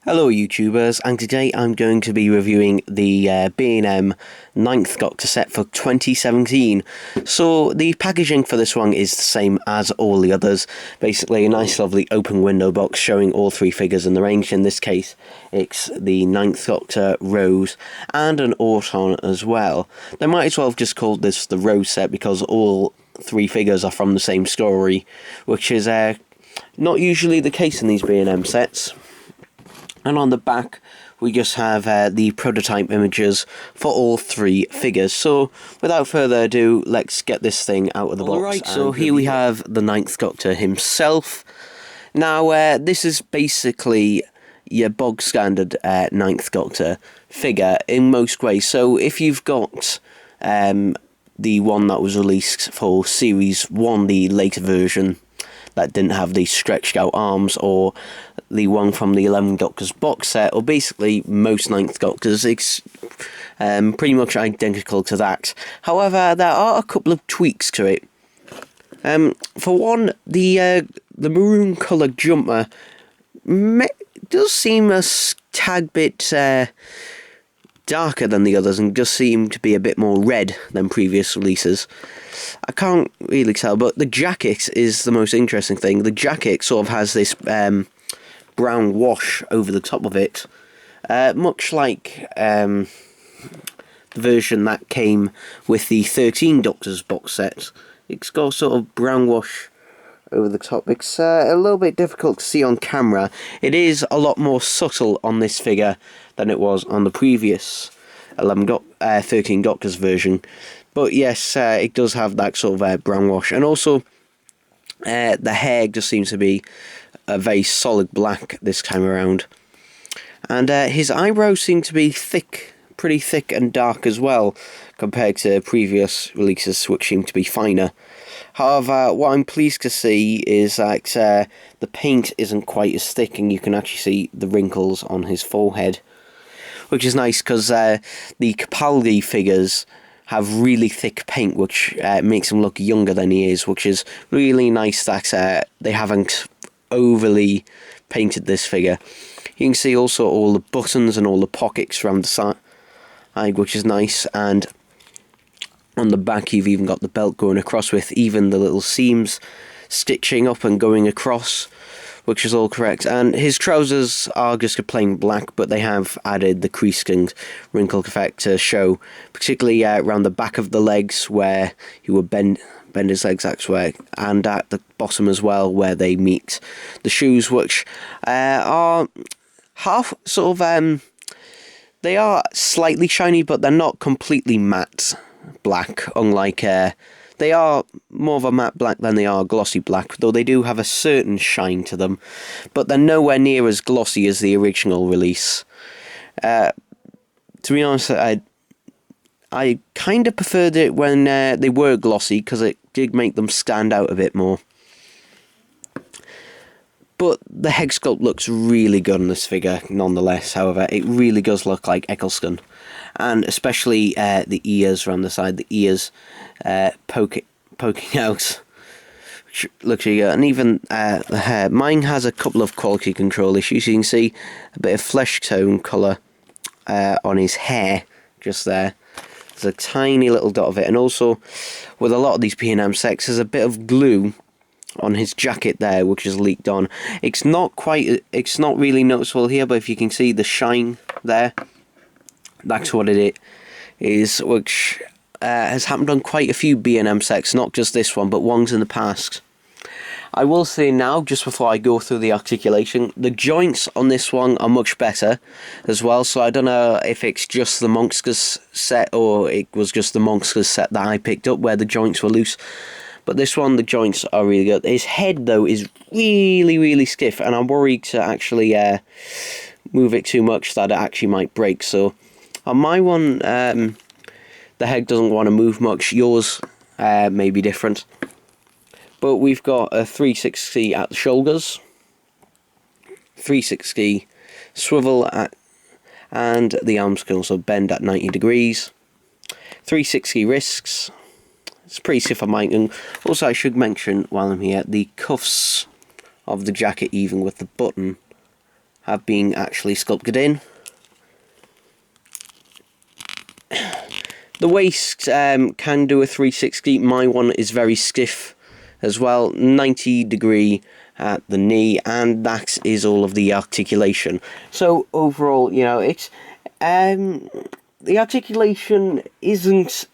Hello YouTubers, and today I'm going to be reviewing the B&M 9th Doctor set for 2017. So the packaging for this one is the same as all the others. Basically a nice lovely open window box showing all three figures in the range. In this case it's the 9th Doctor, Rose and an Auton as well. They might as well have just called this the Rose set because all three figures are from the same story, which is not usually the case in these B&M sets. And on the back we just have the prototype images for all three figures. So without further ado, let's get this thing out of the box. Alright, so here we have the 9th Doctor himself. Now this is basically your bog standard 9th Doctor figure in most ways. So if you've got the one that was released for Series 1, the later version, that didn't have the stretched out arms, or the one from the 11th Doctor's box set, or basically most 9th Doctors, it's pretty much identical to that. However, there are a couple of tweaks to it. For one, the maroon coloured jumper does seem a tad bit darker than the others, and does seem to be a bit more red than previous releases. I can't really tell, but the jacket is the most interesting thing. The jacket sort of has this brown wash over the top of it, much like the version that came with the 13 Doctors box set. It's got a sort of brown wash over the top. It's a little bit difficult to see on camera. It is a lot more subtle on this figure than it was on the previous 13 Doctors version. But yes, it does have that sort of brown wash. And also, the hair just seems to be a very solid black this time around. And his eyebrows seem to be thick, pretty thick and dark as well, compared to previous releases, which seem to be finer. However, what I'm pleased to see is that the paint isn't quite as thick, and you can actually see the wrinkles on his forehead, which is nice because the Capaldi figures have really thick paint, which makes him look younger than he is, which is really nice that they haven't overly painted this figure. You can see also all the buttons and all the pockets around the side, which is nice, and on the back you've even got the belt going across with even the little seams stitching up and going across, which is all correct. And his trousers are just a plain black, but they have added the creased and wrinkle effect to show, particularly around the back of the legs where he would bend his legs that way, and at the bottom as well where they meet the shoes, which are half sort of they are slightly shiny, but they're not completely matte black, unlike they are more of a matte black than they are glossy black, though they do have a certain shine to them, but they're nowhere near as glossy as the original release. To be honest, I kind of preferred it when they were glossy, because it did make them stand out a bit more. But the head sculpt looks really good on this figure nonetheless. However, it really does look like Eccleston, and especially the ears around the side, the ears poking out, which looks really good. And even the hair. Mine has a couple of quality control issues. You can see a bit of flesh tone colour on his hair just there. There's a tiny little dot of it, and also with a lot of these B&M sets, there's a bit of glue on his jacket there, which is leaked on. It's not really noticeable here, but if you can see the shine there, that's what it is, which has happened on quite a few B&M sets, not just this one, but ones in the past. I will say now, just before I go through the articulation, the joints on this one are much better as well, so I don't know if it's just the Monsters set, or it was just the Monsters set that I picked up where the joints were loose. But this one, the joints are really good. His head, though, is really, really stiff, and I'm worried to actually move it too much that it actually might break. So on my one, the head doesn't want to move much. Yours may be different. But we've got a 360 at the shoulders, 360 swivel and the arms can also bend at 90 degrees, 360 wrists. It's pretty stiff on mine. And also, I should mention while I'm here, the cuffs of the jacket, even with the button, have been actually sculpted in. The waist can do a 360. My one is very stiff as well, 90-degree at the knee, and that is all of the articulation. So overall, you know, it's the articulation isn't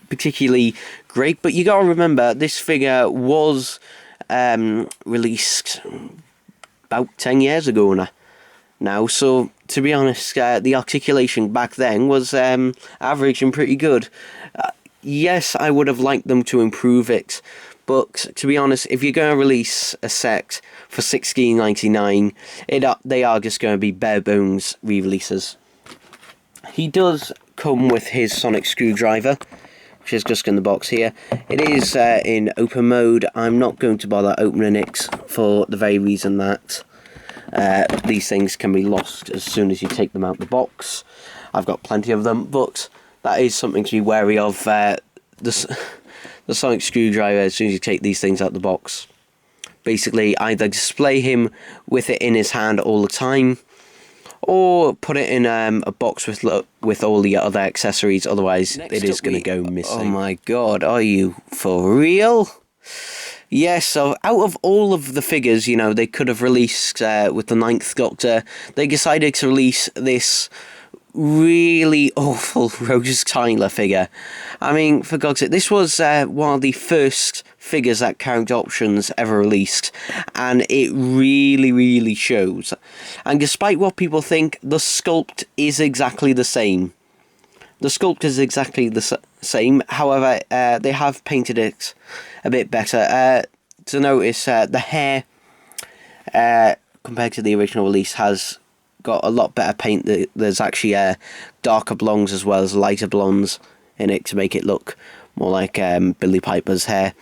particularly great, but you gotta remember this figure was released about 10 years ago now, so to be honest, the articulation back then was average and pretty good. Yes, I would have liked them to improve it, but to be honest, if you're going to release a set for $16.99, they are just going to be bare bones re-releases. He does come with his sonic screwdriver, which is just in the box here. It is in open mode. I'm not going to bother opening it for the very reason that these things can be lost as soon as you take them out the box. I've got plenty of them, but that is something to be wary of. The sonic screwdriver, as soon as you take these things out the box, basically either display him with it in his hand all the time, or put it in a box with all the other accessories. Otherwise, it is going to go missing. Oh my god, are you for real? Yes, so out of all of the figures, you know, they could have released with the 9th Doctor, they decided to release this really awful Rose Tyler figure. I mean, for God's sake, this was one of the first figures that Character Options ever released, and it really shows. And despite what people think, the sculpt is exactly the same. The sculpt is exactly the same, however, they have painted it a bit better. To notice, the hair, compared to the original release, has got a lot better paint. There's actually darker blondes as well as lighter blondes in it to make it look more like Billy Piper's hair.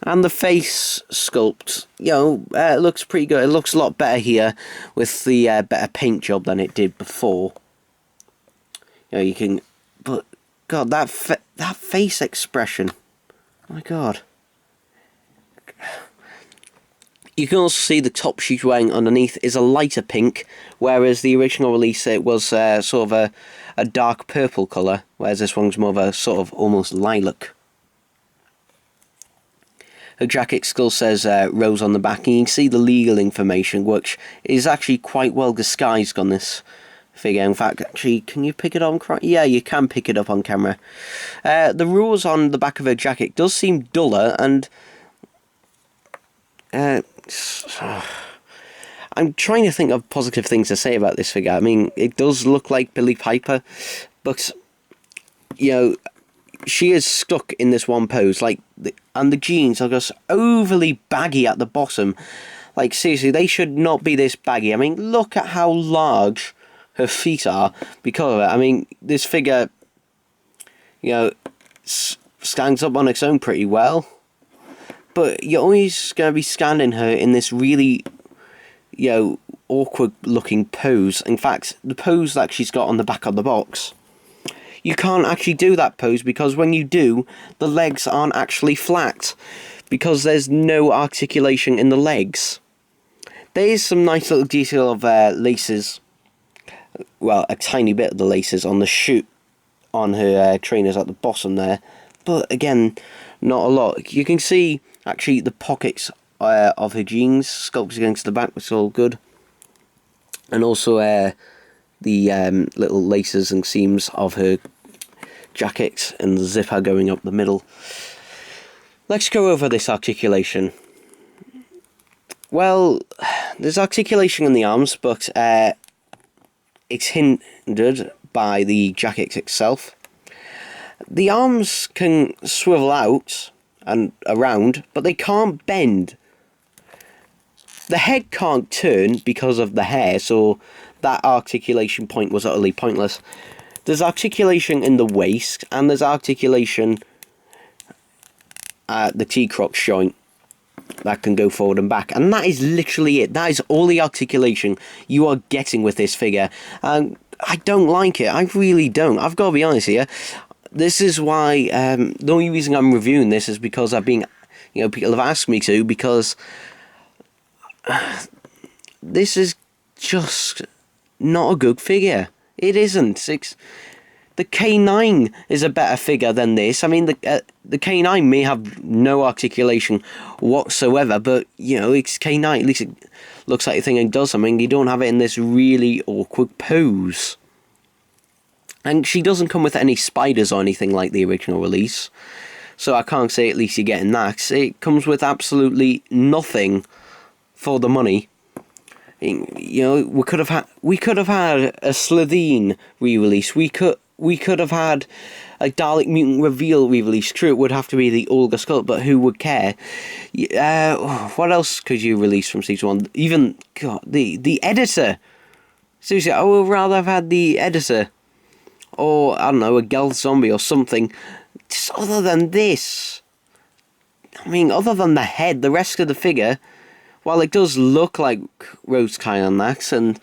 And the face sculpt, you know, looks pretty good. It looks a lot better here with the better paint job than it did before. You know, you can, but God, that face expression, oh my God. You can also see the top she's wearing underneath is a lighter pink, whereas the original release it was sort of a dark purple colour, whereas this one's more of a sort of almost lilac. Her jacket still says Rose on the back, and you can see the legal information, which is actually quite well disguised on this figure. In fact, actually, can you pick it on? Yeah, you can pick it up on camera. The rules on the back of her jacket does seem duller, and I'm trying to think of positive things to say about this figure. I mean, it does look like Billy Piper, but, you know, she is stuck in this one pose, like, and the jeans are just overly baggy at the bottom. Like, seriously, they should not be this baggy. I mean, look at how large her feet are because of it. I mean, this figure, you know, stands up on its own pretty well. But you're always going to be scanning her in this really, you know, awkward looking pose. In fact, the pose that she's got on the back of the box, you can't actually do that pose because when you do, the legs aren't actually flat because there's no articulation in the legs. There is some nice little detail of laces, well, a tiny bit of the laces on the shoe on her trainers at the bottom there, but again, not a lot. You can see actually the pockets of her jeans sculpted against the back, which is all good, and also the little laces and seams of her jacket and the zipper going up the middle. Let's go over this articulation. Well, there's articulation in the arms, but it's hindered by the jacket itself. The arms can swivel out and around, but they can't bend. The head can't turn because of the hair, so that articulation point was utterly pointless. There's articulation in the waist, and there's articulation at the T-crotch joint that can go forward and back, and that is literally it. That is all the articulation you are getting with this figure. I don't like it. I really don't. I've got to be honest here. This is why the only reason I'm reviewing this is because I've been, you know, people have asked me to, because this is just not a good figure. It isn't. The K9 is a better figure than this. I mean, the K9 may have no articulation whatsoever, but, you know, it's K9. At least it looks like the thing it does something. You don't have it in this really awkward pose. And she doesn't come with any spiders or anything like the original release. So I can't say at least you're getting that. It comes with absolutely nothing for the money. You know, we could have had a Slitheen re-release. We could have had a Dalek Mutant Reveal re-release. True, it would have to be the Olga sculpt, but who would care? What else could you release from Season 1? Even, God, the Editor. Seriously, I would rather have had the Editor. Or, I don't know, a Gelth Zombie or something. Just other than this. I mean, other than the head, the rest of the figure, while it does look like Rose Kyannax and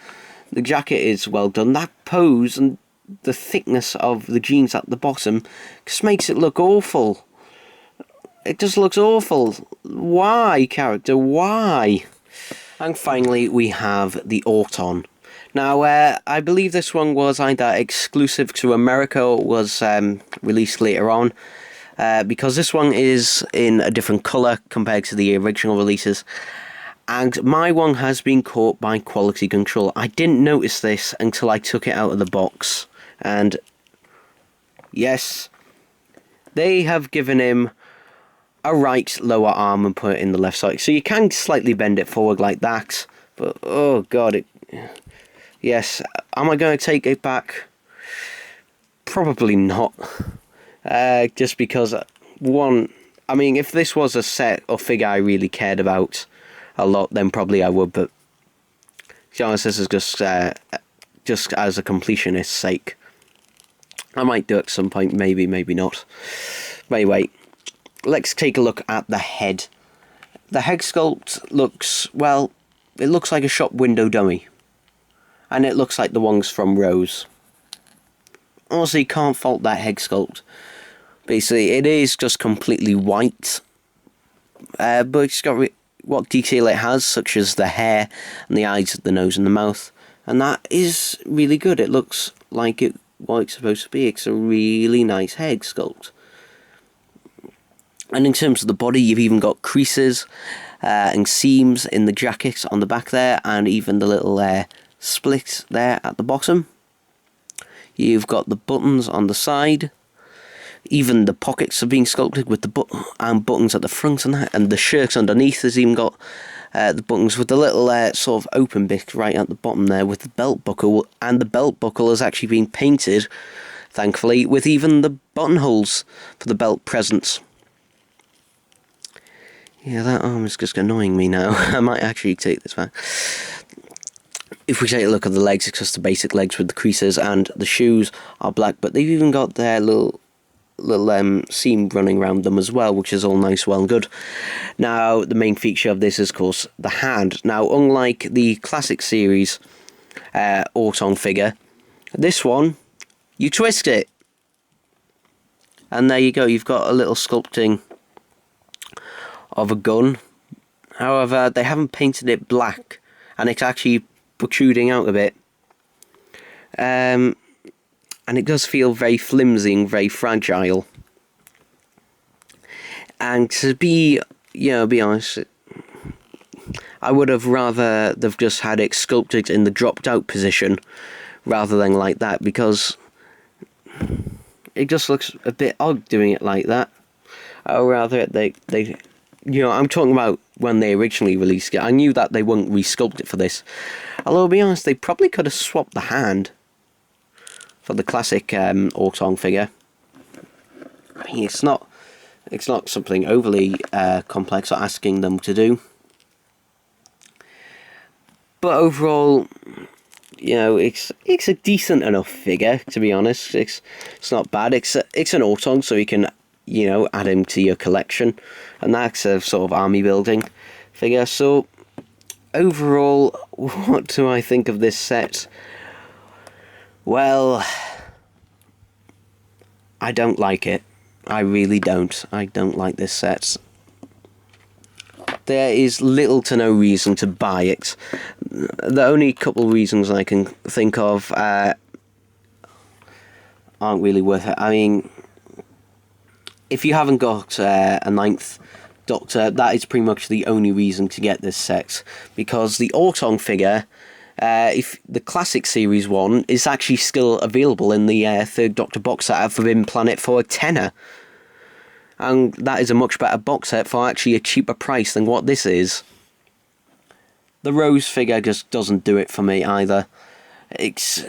the jacket is well done, that pose and the thickness of the jeans at the bottom just makes it look awful. It just looks awful. Why, character? Why? And finally, we have the Auton. Now, I believe this one was either exclusive to America or was released later on. Because this one is in a different colour compared to the original releases. And my one has been caught by quality control. I didn't notice this until I took it out of the box. And yes, they have given him a right lower arm and put it in the left side. So you can slightly bend it forward like that. But, oh god, yes, am I going to take it back? Probably not. Just because, one, I mean, if this was a set or figure I really cared about a lot, then probably I would, but this is just as a completionist's sake. I might do it at some point, maybe, maybe not. But anyway, let's take a look at the head. The head sculpt looks, well, it looks like a shop window dummy. And it looks like the ones from Rose. Honestly, can't fault that head sculpt. Basically, it is just completely white. But it's got what detail it has, such as the hair and the eyes, the nose and the mouth. And that is really good. It looks like what it's supposed to be. It's a really nice head sculpt. And in terms of the body, you've even got creases and seams in the jacket on the back there, and even the little split there at the bottom. You've got the buttons on the side. Even the pockets are being sculpted with the buttons at the front and that, and the shirt underneath has even got the buttons with the little sort of open bit right at the bottom there with the belt buckle, and the belt buckle has actually been painted, thankfully, with even the buttonholes for the belt presents. Yeah, that arm is just annoying me now. I might actually take this back. If we take a look at the legs, it's just the basic legs with the creases, and the shoes are black, but they've even got their little seam running around them as well, which is all nice, well and good. Now, the main feature of this is, of course, the hand. Now, unlike the classic series Auton figure, this one, you twist it. And there you go, you've got a little sculpting of a gun. However, they haven't painted it black, and it's actually protruding out a bit. And it does feel very flimsy and very fragile. And to be honest, I would have rather they've just had it sculpted in the dropped out position rather than like that, because it just looks a bit odd doing it like that. I'd rather they I'm talking about when they originally released it. I knew that they wouldn't resculpt it for this. Although, to be honest, they probably could have swapped the hand for the classic Auton figure. I mean, it's not something overly complex or asking them to do. But overall, it's a decent enough figure, to be honest. It's not bad. It's an Auton, so you can add him to your collection, and that's a sort of army building figure. So overall, what do I think of this set? Well, I don't like it. I really don't. I don't like this set. there is little to no reason to buy it. The only couple of reasons I can think of aren't really worth it. I mean, if you haven't got a ninth Doctor, that is pretty much the only reason to get this set, because the Auton figure, if the classic series one, is actually still available in the third Doctor box set at Forbidden Planet for a tenner. And that is a much better box set for actually a cheaper price than what this is. The Rose figure just doesn't do it for me either. It's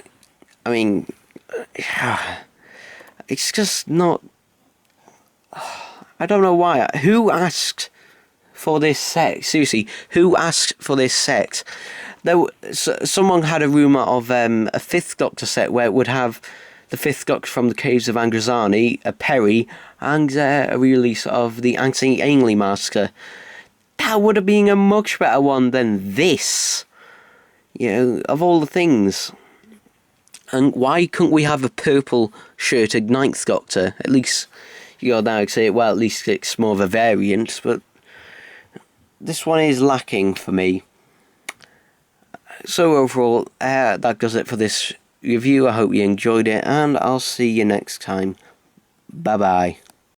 just not... I don't know why. Who asked for this set? Seriously, who asked for this set? Someone had a rumour of a fifth Doctor set where it would have the fifth Doctor from the Caves of Angrazani, a Perry, and a release of the Anthony Ainley Master. That would have been a much better one than this. You know, of all the things. And why couldn't we have a purple shirted Ninth Doctor? At least, you know, now say, well, at least it's more of a variant, but this one is lacking for me. So overall, that does it for this review. I hope you enjoyed it, and I'll see you next time. Bye bye.